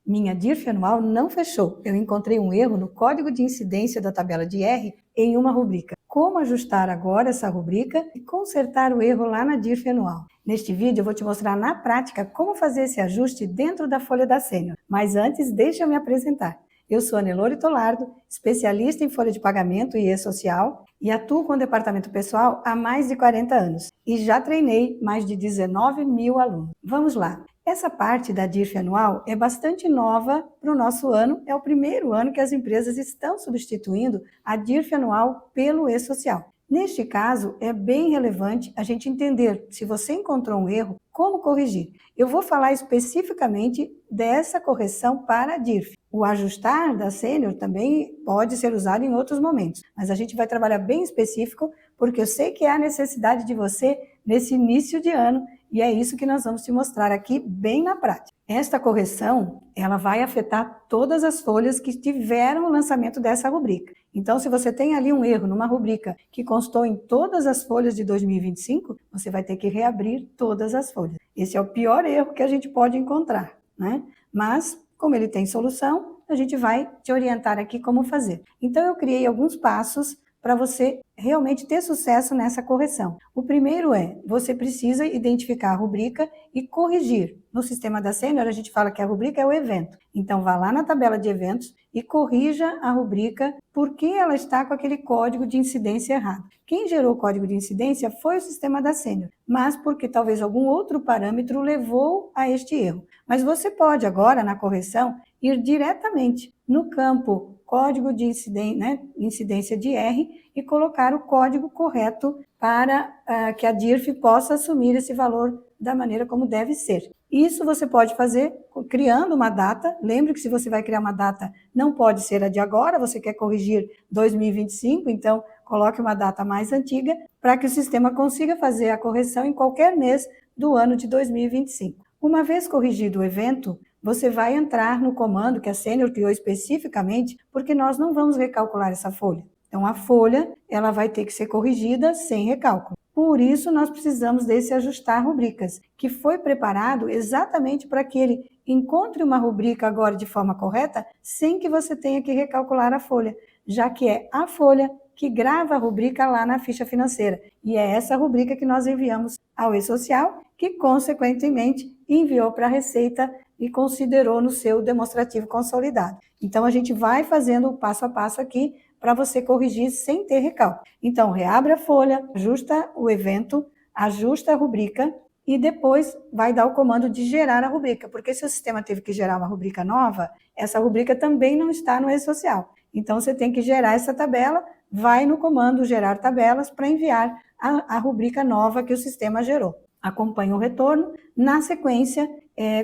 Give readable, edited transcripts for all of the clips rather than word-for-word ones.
Minha DIRF anual não fechou. Eu encontrei um erro no código de incidência da tabela de R em uma rubrica. Como ajustar agora essa rubrica e consertar o erro lá na DIRF anual? Neste vídeo eu vou te mostrar na prática como fazer esse ajuste dentro da folha da Sênior. Mas antes, deixa eu me apresentar. Eu sou Anelore Tolardo, especialista em folha de pagamento e e-social e atuo com o departamento pessoal há mais de 40 anos e já treinei mais de 19 mil alunos. Vamos lá! Essa parte da DIRF anual é bastante nova para o nosso ano, é o primeiro ano que as empresas estão substituindo a DIRF anual pelo e-social. Neste caso, é bem relevante a gente entender se você encontrou um erro, como corrigir. Eu vou falar especificamente dessa correção para a DIRF. O ajustar da Sênior também pode ser usado em outros momentos, mas a gente vai trabalhar bem específico, porque eu sei que há necessidade de você nesse início de ano, e é isso que nós vamos te mostrar aqui bem na prática. Esta correção, ela vai afetar todas as folhas que tiveram o lançamento dessa rubrica. Então, se você tem ali um erro numa rubrica que constou em todas as folhas de 2025, você vai ter que reabrir todas as folhas. Esse é o pior erro que a gente pode encontrar, né? Mas, como ele tem solução, a gente vai te orientar aqui como fazer. Então, eu criei alguns passos para você realmente ter sucesso nessa correção. O primeiro você precisa identificar a rubrica e corrigir. No sistema da Sênior, a gente fala que a rubrica é o evento. Então, vá lá na tabela de eventos e corrija a rubrica porque ela está com aquele código de incidência errado. Quem gerou o código de incidência foi o sistema da Sênior, mas porque talvez algum outro parâmetro levou a este erro. Mas você pode agora, na correção, ir diretamente no campo código de incidência de R e colocar o código correto para que a DIRF possa assumir esse valor da maneira como deve ser. Isso você pode fazer criando uma data. Lembre que se você vai criar uma data, não pode ser a de agora, você quer corrigir 2025, então coloque uma data mais antiga para que o sistema consiga fazer a correção em qualquer mês do ano de 2025. Uma vez corrigido o evento, você vai entrar no comando que a Sênior criou especificamente, porque nós não vamos recalcular essa folha. Então, a folha ela vai ter que ser corrigida sem recálculo. Por isso, nós precisamos desse ajustar rubricas, que foi preparado exatamente para que ele encontre uma rubrica agora de forma correta, sem que você tenha que recalcular a folha, já que é a folha que grava a rubrica lá na ficha financeira. E é essa rubrica que nós enviamos ao e-social, que consequentemente enviou para a Receita e considerou no seu demonstrativo consolidado. Então, a gente vai fazendo o passo a passo aqui para você corrigir sem ter recálculo. Então, reabre a folha, ajusta o evento, ajusta a rubrica e depois vai dar o comando de gerar a rubrica, porque se o sistema teve que gerar uma rubrica nova, essa rubrica também não está no e-social. Então, você tem que gerar essa tabela, vai no comando gerar tabelas para enviar a rubrica nova que o sistema gerou. Acompanhe o retorno. Na sequência,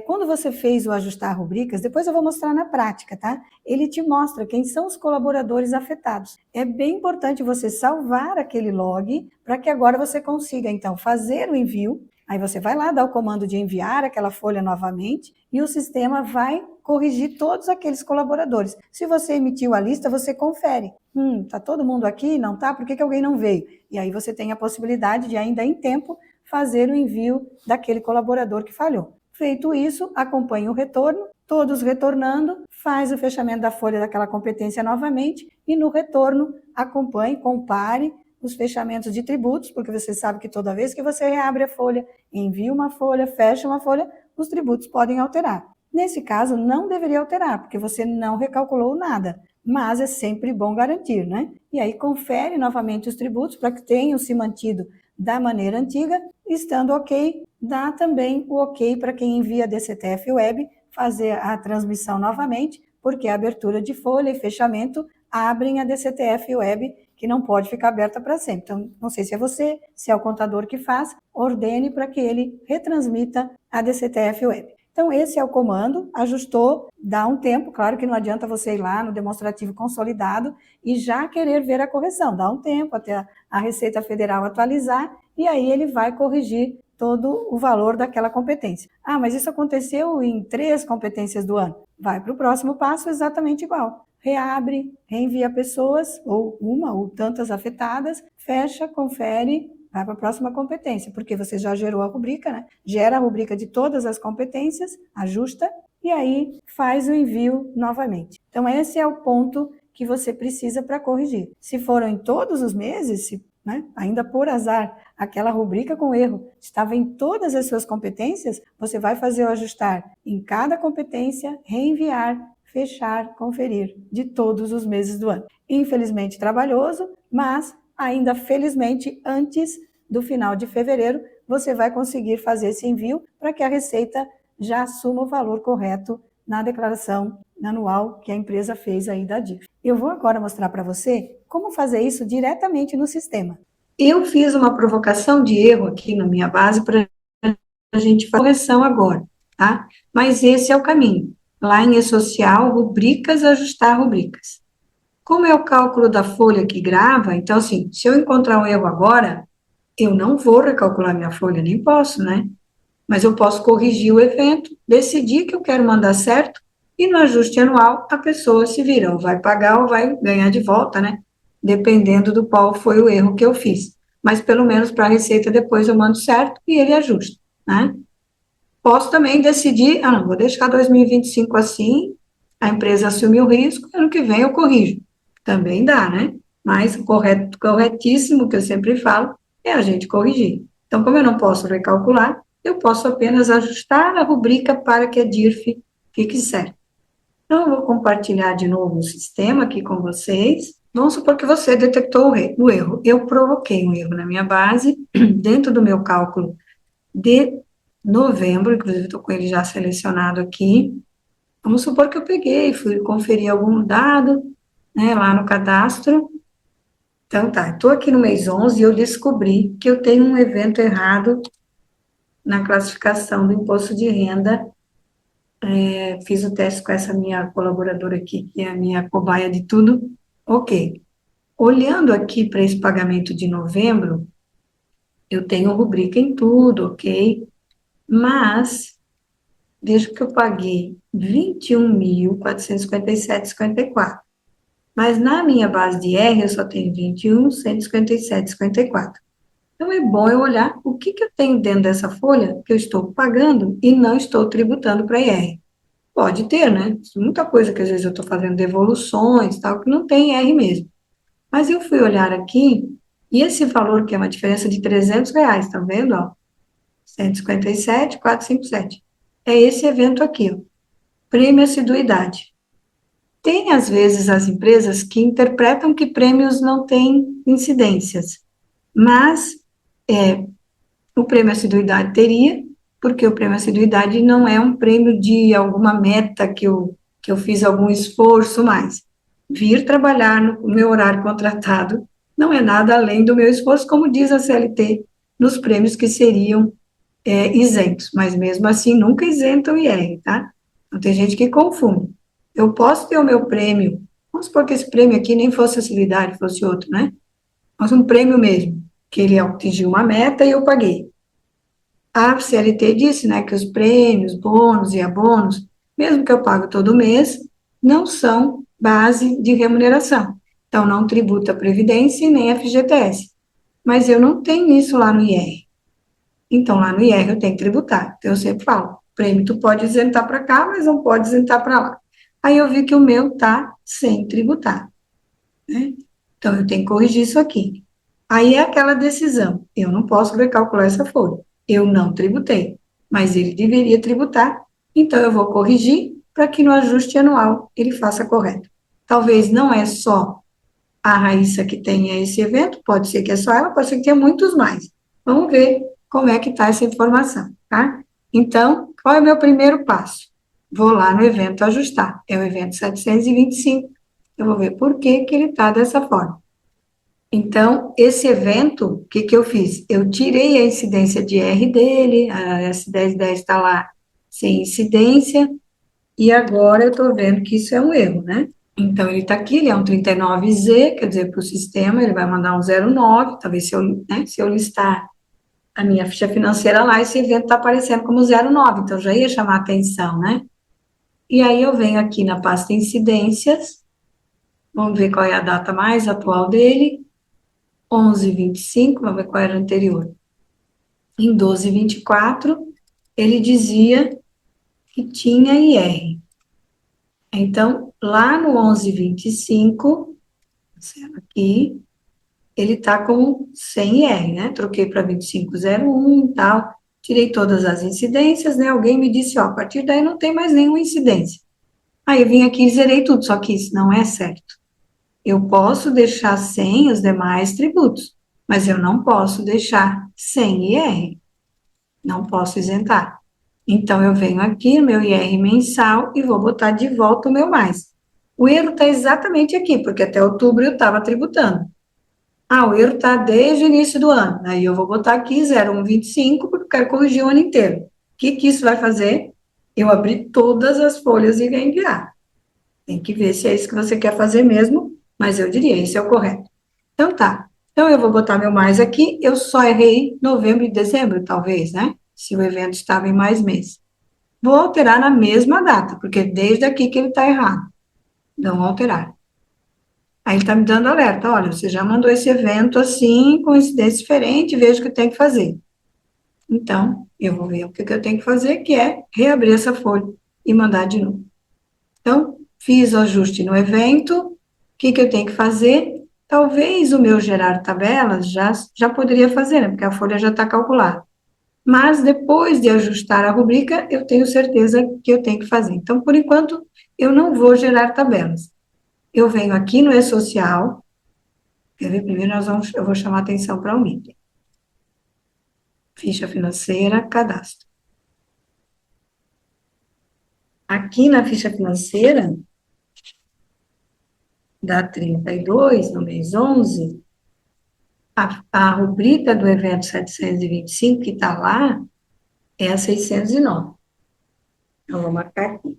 quando você fez o ajustar rubricas, depois eu vou mostrar na prática, tá? Ele te mostra quem são os colaboradores afetados. É bem importante você salvar aquele log para que agora você consiga, então, fazer o envio. Aí você vai lá, dá o comando de enviar aquela folha novamente e o sistema vai corrigir todos aqueles colaboradores. Se você emitiu a lista, você confere. Tá todo mundo aqui? Não tá? Por que alguém não veio? E aí você tem a possibilidade de, ainda em tempo, fazer o envio daquele colaborador que falhou. Feito isso, acompanhe o retorno, todos retornando, faz o fechamento da folha daquela competência novamente e no retorno acompanhe, compare os fechamentos de tributos, porque você sabe que toda vez que você reabre a folha, envia uma folha, fecha uma folha, os tributos podem alterar. Nesse caso, não deveria alterar, porque você não recalculou nada, mas é sempre bom garantir, né? E aí confere novamente os tributos para que tenham se mantido da maneira antiga, estando ok, dá também o ok para quem envia DCTF Web fazer a transmissão novamente, porque a abertura de folha e fechamento abrem a DCTF Web, que não pode ficar aberta para sempre. Então, não sei se é você, se é o contador que faz, ordene para que ele retransmita a DCTF Web. Então, esse é o comando, ajustou, dá um tempo, claro que não adianta você ir lá no demonstrativo consolidado e já querer ver a correção, dá um tempo até a Receita Federal atualizar e aí ele vai corrigir todo o valor daquela competência. Ah, mas isso aconteceu em 3 competências do ano. Vai para o próximo passo exatamente igual. Reabre, reenvia pessoas, ou uma ou tantas afetadas, fecha, confere, vai para a próxima competência, porque você já gerou a rubrica, né? Gera a rubrica de todas as competências, ajusta e aí faz o envio novamente. Então, esse é o ponto que você precisa para corrigir. Se foram em todos os meses, né, ainda por azar, aquela rubrica com erro estava em todas as suas competências, você vai fazer o ajustar em cada competência, reenviar, fechar, conferir, de todos os meses do ano. Infelizmente trabalhoso, mas ainda felizmente antes do final de fevereiro, você vai conseguir fazer esse envio para que a Receita já assuma o valor correto na declaração anual que a empresa fez aí da DIF. Eu vou agora mostrar para você como fazer isso diretamente no sistema. Eu fiz uma provocação de erro aqui na minha base para a gente fazer correção agora, tá? Mas esse é o caminho. Lá em E-Social, rubricas, ajustar rubricas. Como é o cálculo da folha que grava, então, assim, se eu encontrar um erro agora, eu não vou recalcular minha folha, nem posso, né? Mas eu posso corrigir o evento, decidir que eu quero mandar certo, e no ajuste anual a pessoa se vira, ou vai pagar ou vai ganhar de volta, né? Dependendo do qual foi o erro que eu fiz. Mas pelo menos para a Receita depois eu mando certo e ele ajusta, né? Posso também decidir, não, vou deixar 2025 assim, a empresa assume o risco, ano que vem eu corrijo. Também dá, né? Mas o corretíssimo, que eu sempre falo, é a gente corrigir. Então, como eu não posso recalcular, eu posso apenas ajustar a rubrica para que a DIRF fique certa. Então, eu vou compartilhar de novo o sistema aqui com vocês. Vamos supor que você detectou o erro. Eu provoquei um erro na minha base, dentro do meu cálculo de novembro, inclusive estou com ele já selecionado aqui. Vamos supor que eu peguei, fui conferir algum dado, né, lá no cadastro. Então tá, estou aqui no mês 11 e eu descobri que eu tenho um evento errado na classificação do imposto de renda. Fiz o teste com essa minha colaboradora aqui, que é a minha cobaia de tudo. Ok. Olhando aqui para esse pagamento de novembro, eu tenho rubrica em tudo, ok? Mas vejo que eu paguei R$ 21.457,54. Mas na minha base de R eu só tenho 21.157,54. Então é bom eu olhar o que eu tenho dentro dessa folha que eu estou pagando e não estou tributando para IR. Pode ter, né? Muita coisa que às vezes eu estou fazendo devoluções, tal, que não tem IR mesmo. Mas eu fui olhar aqui e esse valor, que é uma diferença de R$ 300, tá vendo, ó? 157,457. É esse evento aqui, ó. Prêmio assiduidade. Tem, às vezes, as empresas que interpretam que prêmios não têm incidências, mas o prêmio assiduidade teria, porque o prêmio assiduidade não é um prêmio de alguma meta que eu fiz algum esforço mais. Vir trabalhar no meu horário contratado não é nada além do meu esforço, como diz a CLT, nos prêmios que seriam isentos, mas mesmo assim nunca isentam o IR, tá? Então tem gente que confunde. Eu posso ter o meu prêmio, vamos supor que esse prêmio aqui nem fosse facilidade, fosse outro, né? Mas um prêmio mesmo, que ele atingiu uma meta e eu paguei. A CLT disse, né, que os prêmios, bônus e abonos, mesmo que eu pago todo mês, não são base de remuneração. Então, não tributa a Previdência e nem a FGTS. Mas eu não tenho isso lá no IR. Então, lá no IR eu tenho que tributar. Então, eu sempre falo, prêmio tu pode isentar para cá, mas não pode isentar para lá. Aí eu vi que o meu tá sem tributar, né? Então, eu tenho que corrigir isso aqui. Aí é aquela decisão, eu não posso recalcular essa folha. Eu não tributei, mas ele deveria tributar, então eu vou corrigir para que no ajuste anual ele faça correto. Talvez não é só a Raíssa que tenha esse evento, pode ser que é só ela, pode ser que tenha muitos mais. Vamos ver como é que está essa informação, tá? Então, qual é o meu primeiro passo? Vou lá no evento ajustar, é o evento 725, eu vou ver por que que ele está dessa forma. Então, esse evento, o que que eu fiz? Eu tirei a incidência de R dele, a S1010 está lá sem incidência, e agora eu estou vendo que isso é um erro, né? Então, ele está aqui, ele é um 39Z, quer dizer, para o sistema, ele vai mandar um 09, talvez se eu listar a minha ficha financeira lá, esse evento está aparecendo como 09, então já ia chamar atenção, né? E aí eu venho aqui na pasta incidências, vamos ver qual é a data mais atual dele, 11/25, vamos ver qual era o anterior. Em 12/24, ele dizia que tinha IR. Então, lá no 11,25, aqui, ele está com 100 IR, né? Troquei para 25,01 e tal, tirei todas as incidências, né? Alguém me disse, ó, a partir daí não tem mais nenhuma incidência. Aí eu vim aqui e zerei tudo, só que isso não é certo. Eu posso deixar sem os demais tributos, mas eu não posso deixar sem IR, não posso isentar. Então, eu venho aqui no meu IR mensal e vou botar de volta o meu mais. O erro está exatamente aqui, porque até outubro eu estava tributando. Ah, o erro está desde o início do ano. Aí eu vou botar aqui 0,125, porque eu quero corrigir o ano inteiro. O que isso vai fazer? Eu abrir todas as folhas e reenviar. Tem que ver se é isso que você quer fazer mesmo, mas eu diria, esse é o correto. Então tá. Então eu vou botar meu mais aqui, eu só errei novembro e dezembro, talvez, né? Se o evento estava em mais meses. Vou alterar na mesma data, porque desde aqui que ele está errado. Não alterar. Aí ele está me dando alerta, olha, você já mandou esse evento assim, com incidência diferente, veja o que tem que fazer. Então, eu vou ver o que eu tenho que fazer, que é reabrir essa folha e mandar de novo. Então, fiz o ajuste no evento, o que eu tenho que fazer? Talvez o meu gerar tabelas já poderia fazer, né? Porque a folha já está calculada. Mas depois de ajustar a rubrica, eu tenho certeza que eu tenho que fazer. Então, por enquanto, eu não vou gerar tabelas. Eu venho aqui no E-Social, quer ver? Primeiro eu vou chamar atenção para o item. Ficha financeira, cadastro. Aqui na ficha financeira, da 32, no mês 11, a rubrica do evento 725, que está lá, é a 609. Eu vou marcar aqui.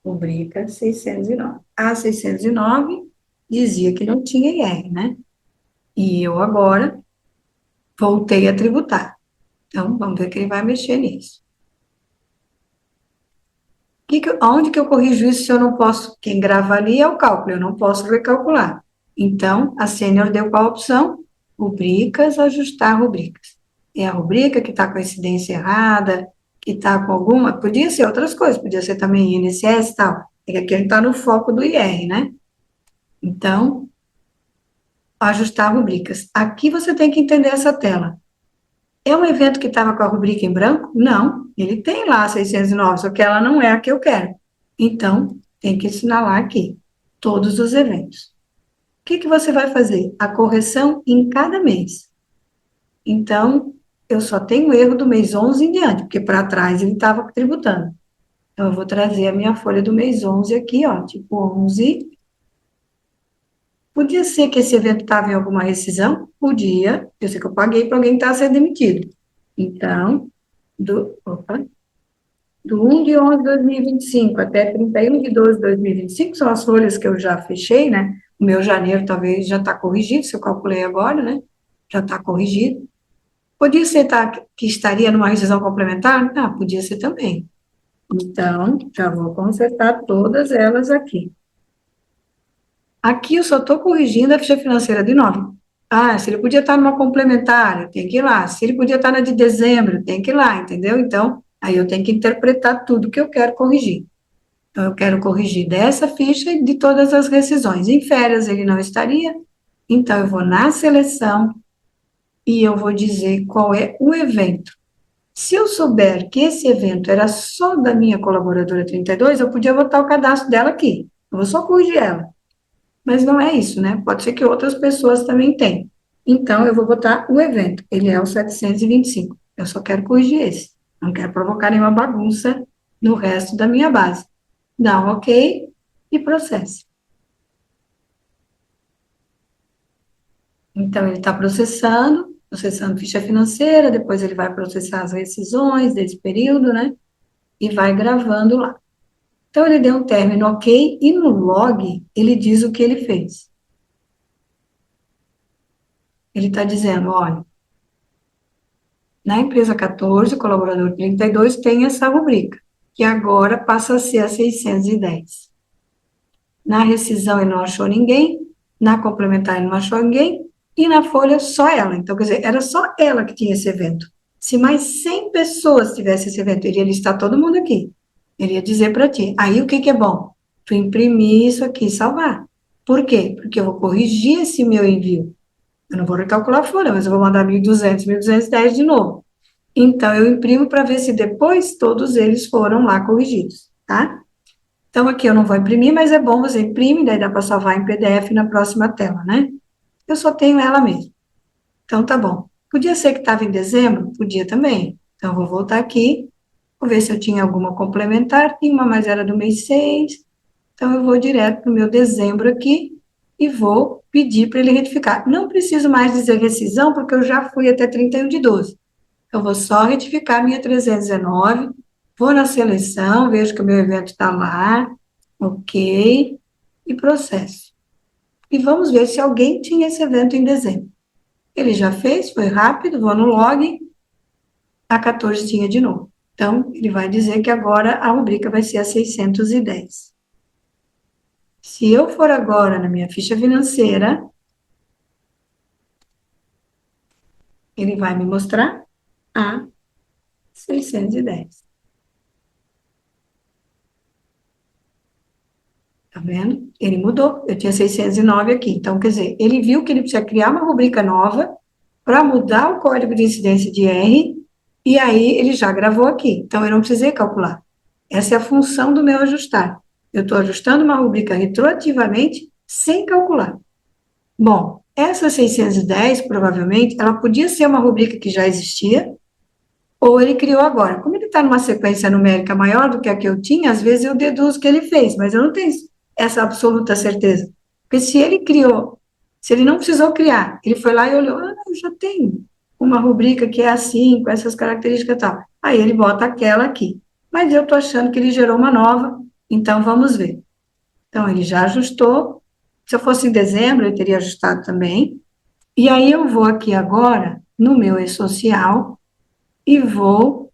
Rubrica 609. A 609 dizia que não tinha IR, né? E eu agora voltei a tributar. Então, vamos ver que ele vai mexer nisso. Onde que eu corrijo isso se eu não posso? Quem grava ali é o cálculo, eu não posso recalcular. Então, a Sênior deu qual opção? Rubricas, ajustar rubricas. É a rubrica que está com a incidência errada, que está com alguma. Podia ser outras coisas, podia ser também INSS e tal. É que aqui ele está no foco do IR, né? Então, ajustar rubricas. Aqui você tem que entender essa tela. É um evento que estava com a rubrica em branco? Não, ele tem lá a 609, só que ela não é a que eu quero. Então, tem que assinalar aqui todos os eventos. O que você vai fazer? A correção em cada mês. Então, eu só tenho erro do mês 11 em diante, porque para trás ele estava tributando. Então, eu vou trazer a minha folha do mês 11 aqui, ó, tipo 11. Podia ser que esse evento estava em alguma rescisão? Podia. Eu sei que eu paguei para alguém que estava sendo demitido. Então, do 1 de 11 de 2025 até 31 de 12 de 2025, são as folhas que eu já fechei, né? O meu janeiro talvez já está corrigido, se eu calculei agora, né? Já está corrigido. Podia ser que estaria numa rescisão complementar? Ah, podia ser também. Então, já vou consertar todas elas aqui. Aqui eu só estou corrigindo a ficha financeira de novo. Ah, se ele podia estar numa complementar, tem que ir lá. Se ele podia estar na de dezembro, tem que ir lá, entendeu? Então, aí eu tenho que interpretar tudo que eu quero corrigir. Então, eu quero corrigir dessa ficha e de todas as rescisões. Em férias ele não estaria, então eu vou na seleção e eu vou dizer qual é o evento. Se eu souber que esse evento era só da minha colaboradora 32, eu podia botar o cadastro dela aqui. Eu vou só corrigir ela. Mas não é isso, né? Pode ser que outras pessoas também tenham. Então, eu vou botar o evento. Ele é o 725. Eu só quero corrigir esse. Não quero provocar nenhuma bagunça no resto da minha base. Dá um ok e processa. Então, ele está processando ficha financeira, depois ele vai processar as rescisões desse período, né? E vai gravando lá. Então, ele deu um término ok e no log ele diz o que ele fez. Ele está dizendo, olha, na empresa 14, colaborador 32, tem essa rubrica, que agora passa a ser a 610. Na rescisão ele não achou ninguém, na complementar ele não achou ninguém, e na folha só ela. Então, quer dizer, era só ela que tinha esse evento. Se mais 100 pessoas tivessem esse evento, iria listar todo mundo aqui. Ele ia dizer para ti. Aí o que que é bom? Tu imprimir isso aqui e salvar. Por quê? Porque eu vou corrigir esse meu envio. Eu não vou recalcular a folha, mas eu vou mandar 1.200, 1.210 de novo. Então, eu imprimo para ver se depois todos eles foram lá corrigidos, tá? Então, aqui eu não vou imprimir, mas é bom você imprime, daí dá para salvar em PDF na próxima tela, né? Eu só tenho ela mesmo. Então, tá bom. Podia ser que estava em dezembro? Podia também. Então, eu vou voltar aqui, vou ver se eu tinha alguma complementar. Tinha uma, mas era do mês 6. Então, eu vou direto para o meu dezembro aqui e vou pedir para ele retificar. Não preciso mais dizer rescisão, porque eu já fui até 31/12. Eu vou só retificar minha 319, vou na seleção, vejo que o meu evento está lá, ok, e processo. E vamos ver se alguém tinha esse evento em dezembro. Ele já fez, foi rápido, vou no log, a 14 tinha de novo. Então, ele vai dizer que agora a rubrica vai ser a 610. Se eu for agora na minha ficha financeira, ele vai me mostrar a 610. Tá vendo? Ele mudou. Eu tinha 609 aqui. Então, quer dizer, ele viu que ele precisa criar uma rubrica nova para mudar o código de incidência de R, e aí ele já gravou aqui. Então, eu não precisei calcular. Essa é a função do meu ajustar. Eu estou ajustando uma rubrica retroativamente sem calcular. Bom, essa 610, provavelmente, ela podia ser uma rubrica que já existia, ou ele criou agora. Como ele está numa sequência numérica maior do que a que eu tinha, às vezes eu deduzo que ele fez, mas eu não tenho essa absoluta certeza. Porque se ele criou, se ele não precisou criar, ele foi lá e olhou, eu já tenho uma rubrica que é assim, com essas características e tal. Aí ele bota aquela aqui. Mas eu estou achando que ele gerou uma nova, então vamos ver. Então, ele já ajustou. Se eu fosse em dezembro, ele teria ajustado também. E aí eu vou aqui agora, no meu e-social, e vou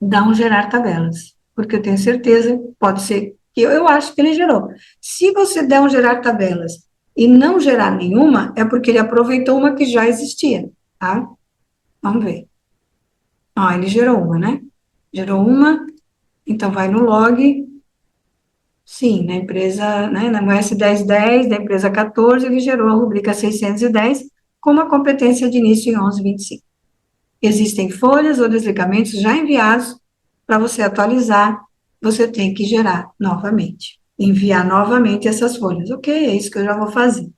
dar um gerar tabelas, porque eu tenho certeza, pode ser que eu acho que ele gerou. Se você der um gerar tabelas e não gerar nenhuma, é porque ele aproveitou uma que já existia, tá? Vamos ver. Ó, ele gerou uma, né? Gerou uma, então vai no log. Sim, na empresa, né, na S1010, da empresa 14, ele gerou a rubrica 610 com uma competência de início em 11/25. Existem folhas ou desligamentos já enviados. Para você atualizar, você tem que gerar novamente, enviar novamente essas folhas. Ok, é isso que eu já vou fazer.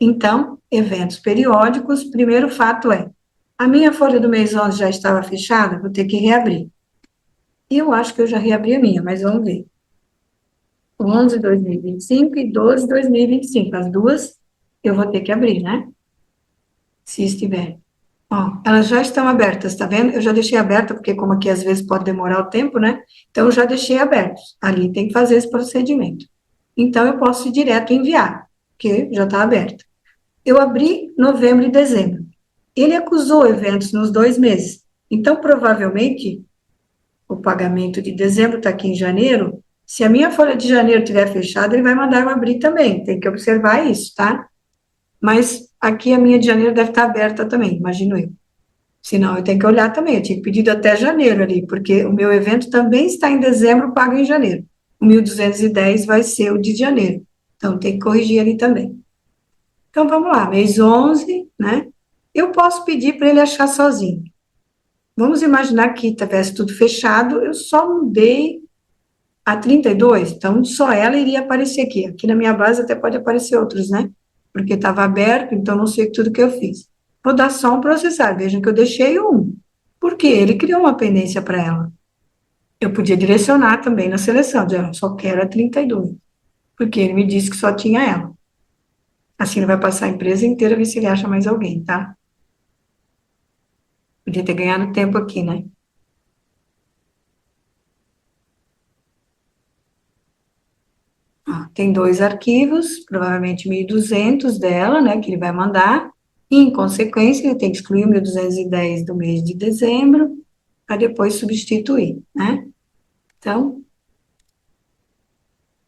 Então, eventos periódicos, primeiro fato é, a minha folha do mês 11 já estava fechada, vou ter que reabrir. E eu acho que eu já reabri a minha, mas vamos ver. 11/2025 e 12/2025, as duas eu vou ter que abrir, né? Se estiver. Ó, elas já estão abertas, tá vendo? Eu já deixei aberta, porque como aqui às vezes pode demorar o tempo, né? Então, eu já deixei abertos. Ali tem que fazer esse procedimento. Então, eu posso ir direto enviar, porque já está aberto. Eu abri novembro e dezembro. Ele acusou eventos nos 2 meses. Então, provavelmente, o pagamento de dezembro está aqui em janeiro. Se a minha folha de janeiro estiver fechada, ele vai mandar eu abrir também. Tem que observar isso, tá? Mas aqui a minha de janeiro deve estar aberta também, imagino eu. Senão eu tenho que olhar também, eu tinha pedido até janeiro ali, porque o meu evento também está em dezembro, pago em janeiro. O 1.210 vai ser o de janeiro. Então tem que corrigir ali também. Então vamos lá, mês 11, né? Eu posso pedir para ele achar sozinho. Vamos imaginar que tivesse tudo fechado, eu só mudei a 32, então só ela iria aparecer aqui. Aqui na minha base até pode aparecer outros, né? Porque estava aberto, então não sei tudo que eu fiz. Vou dar só um processar, vejam que eu deixei um. Por quê? Ele criou uma pendência para ela. Eu podia direcionar também na seleção, dizer, eu só quero a 32, porque ele me disse que só tinha ela. Assim ele vai passar a empresa inteira, ver se ele acha mais alguém, tá? Podia ter ganhado tempo aqui, né? Ó, tem 2 arquivos, provavelmente 1.200 dela, né, que ele vai mandar, e, em consequência, ele tem que excluir o 1.210 do mês de dezembro, para depois substituir, né? Então,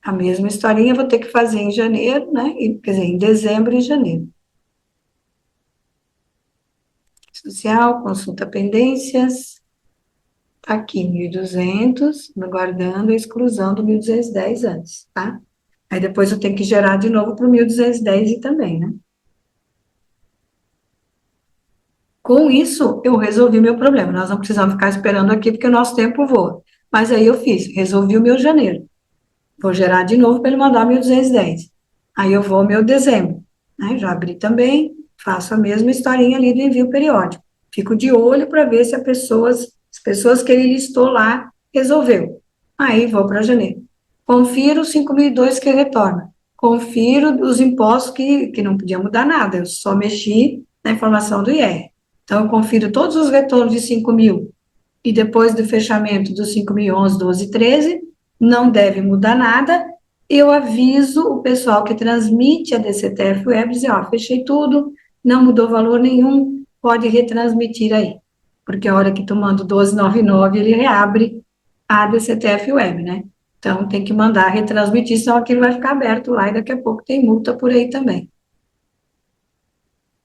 a mesma historinha eu vou ter que fazer em janeiro, né? Quer dizer, em dezembro e janeiro. Social, consulta pendências, Tá aqui, 1.200, guardando a exclusão do 1.210 antes, tá? Aí depois eu tenho que gerar de novo para o 1.210 e também, né? Com isso, eu resolvi meu problema. Nós não precisamos ficar esperando aqui porque o nosso tempo voa. Mas aí eu fiz, resolvi o meu janeiro. Vou gerar de novo para ele mandar 1.210. Aí eu vou ao meu dezembro, né? Já abri também, faço a mesma historinha ali do envio periódico. Fico de olho para ver se as pessoas que ele listou lá resolveu. Aí vou para janeiro. Confiro os 5.002 que retorna. Confiro os impostos que não podia mudar nada, eu só mexi na informação do IR. Então, eu confiro todos os retornos de 5.000 e depois do fechamento dos 5.011, 12, 13, não deve mudar nada. Eu aviso o pessoal que transmite a DCTF Web, dizer, ó, fechei tudo, não mudou valor nenhum, pode retransmitir aí. Porque a hora que tu manda o 1299, ele reabre a DCTF Web, né? Então, tem que mandar retransmitir, senão aquilo vai ficar aberto lá e daqui a pouco tem multa por aí também.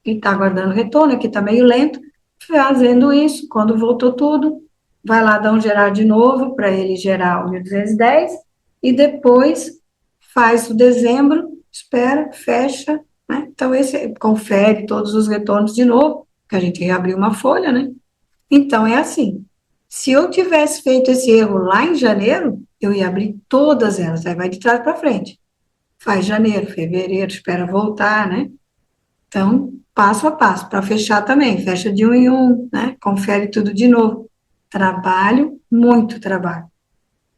E está aguardando retorno, aqui está meio lento, fazendo isso, quando voltou tudo, vai lá dar um gerar de novo, para ele gerar o 1.210, e depois faz o dezembro, espera, fecha, né? Então, esse confere todos os retornos de novo, que a gente reabriu uma folha, né? Então, é assim, se eu tivesse feito esse erro lá em janeiro, eu ia abrir todas elas, aí vai de trás para frente. Faz janeiro, fevereiro, espera voltar, né? Então, passo a passo, para fechar também, fecha de um em um, né? Confere tudo de novo. Trabalho, muito trabalho,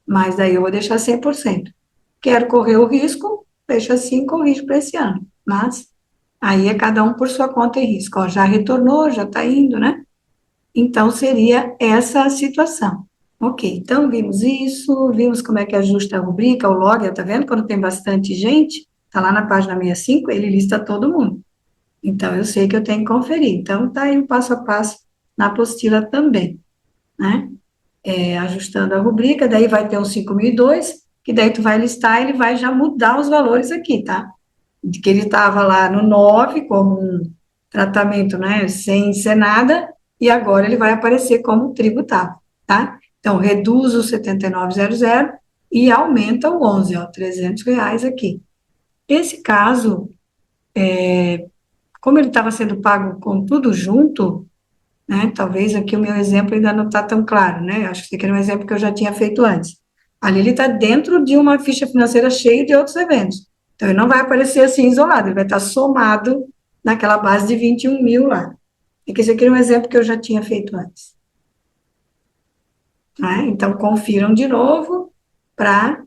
mas daí eu vou deixar 100%. Quero correr o risco, fecha assim, corrige para esse ano, mas aí é cada um por sua conta e risco. Ó, já retornou, já está indo, né? Então, seria essa a situação. Ok, então vimos isso, vimos como é que ajusta a rubrica, o log, tá vendo? Quando tem bastante gente, tá lá na página 65, ele lista todo mundo. Então, eu sei que eu tenho que conferir. Então, está aí o passo a passo na apostila também, né? Ajustando a rubrica, daí vai ter um 5.002, que daí tu vai listar, ele vai já mudar os valores aqui, tá? De que ele estava lá no 9 como um tratamento, né, sem ser nada, e agora ele vai aparecer como tributável, tá? Então, reduz o 79,00 e aumenta o 11, ó, R$ 300 aqui. Esse caso, como ele estava sendo pago com tudo junto, né? Talvez aqui o meu exemplo ainda não está tão claro, né? Acho que esse aqui era um exemplo que eu já tinha feito antes. Ali ele está dentro de uma ficha financeira cheia de outros eventos. Então, ele não vai aparecer assim isolado, ele vai estar somado naquela base de 21.000 lá. E que esse aqui era um exemplo que eu já tinha feito antes. Né? Então, confiram de novo para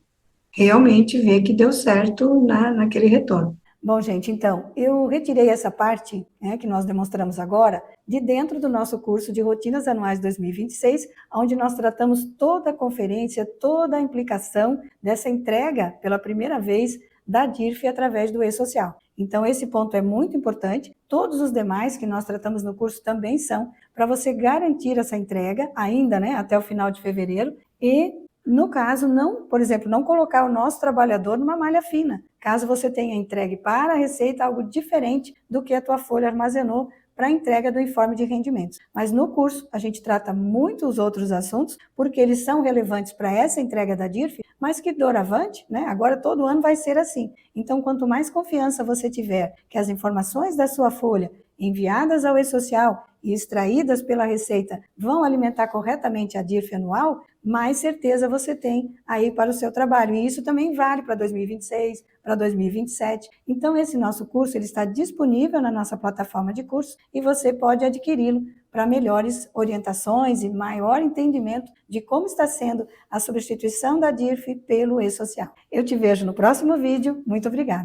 realmente ver que deu certo naquele retorno. Bom, gente, então, eu retirei essa parte, né, que nós demonstramos agora, de dentro do nosso curso de Rotinas Anuais 2026, onde nós tratamos toda a conferência, toda a implicação dessa entrega pela primeira vez da DIRF através do e-social. Então, esse ponto é muito importante. Todos os demais que nós tratamos no curso também são para você garantir essa entrega ainda, né, até o final de fevereiro e no caso, não, por exemplo, não colocar o nosso trabalhador numa malha fina, caso você tenha entregue para a Receita algo diferente do que a tua folha armazenou para a entrega do informe de rendimentos. Mas no curso a gente trata muitos outros assuntos, porque eles são relevantes para essa entrega da DIRF, mas que doravante, né, agora todo ano vai ser assim. Então, quanto mais confiança você tiver que as informações da sua folha enviadas ao e-social e extraídas pela Receita vão alimentar corretamente a DIRF anual, mais certeza você tem aí para o seu trabalho. E isso também vale para 2026, para 2027. Então, esse nosso curso ele está disponível na nossa plataforma de cursos e você pode adquiri-lo para melhores orientações e maior entendimento de como está sendo a substituição da DIRF pelo e-social. Eu te vejo no próximo vídeo. Muito obrigada.